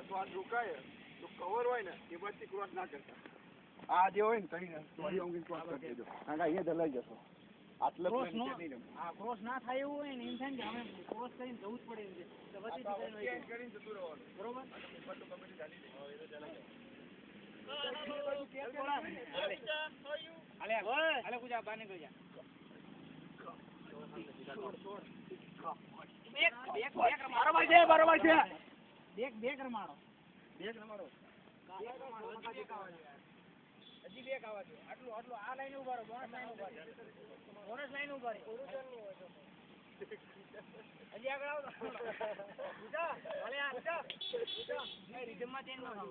શ્વાસ રોકાય તો કવર હોય ને એ પછી ક્રોસ ના કરતા. આ જે હોય ને કરીને ક્રોસ કરી દેજો. અહીંયા લઈ જશો. આટલે ક્રોસ ના થાય એવું હોય ને એમ થાય ને અમે ક્રોસ કરીને જવું જ પડે એમ છે. કરીને જતું રહેવાનું. બરોબર? બરોબર છે. બેક રમાડો. હજી બેક આવવા દો. આટલું આ લાઈન ઉભા રહો. બોનસ લાઈન ઉભા રહો. હજી આગળ આવો. રીધમમાં ચેન્જ ન થાવ.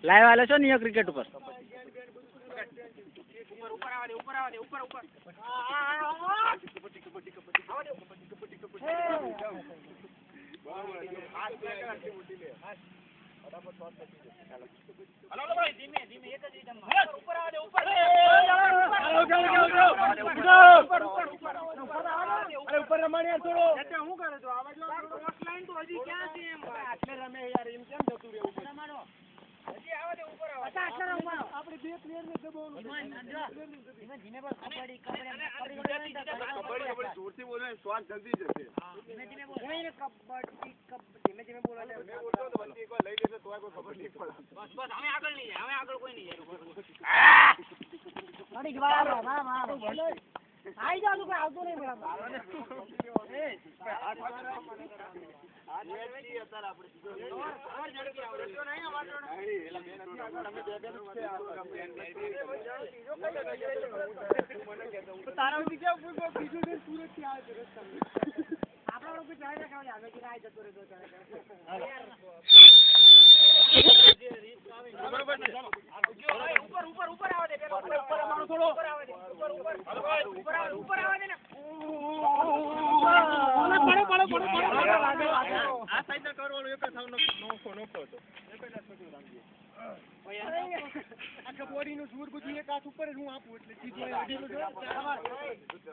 લાઈવ આલે છો ને ક્રિકેટ ઉપર ઉપર રમાડ્યા થોડો હું કરે તો લાઈન તો હજી ક્યાં છે એમ આટલે રમે યાર એમ કેમ જતું રહેવું રમાડો હજી આવા દે ઉપર આવા આટલે રમાડો આપણે બે પ્લેયર ને દબાવવાનું ધીમે બસ કબડ્ડી જોરથી બોલે શ્વાસ જલ્દી જશે ધીમે બોલો ધીમે બોલો મેં બોલતો તો પછી એકવાર લઈ લેતો તોય કોઈ ખબર નહીં પડે બસ અમે આગળ નહીં જાય અમે આગળ કોઈ નહીં જાય અડી ગવા મારા આઈ જાવ તો આવતો નહીં બરાબર તારા બીજું સુરત થી આવે આપણા લોકો ચાલે રાખાવે આવે કે આઈ જતો રહેતો ઉપર આવે દે પેલો ઉપર અમારો થોડો ઉપર આવે દે ઉપર આવે દે ને પડે આ સાઈડ ના કરવાનું એક થાવ નોખો હતો એક જ સગું રાખજો આખા બોડી નું સુર બધું એક હાથ ઉપર જ હું આપું એટલે સીધું અડીનું જો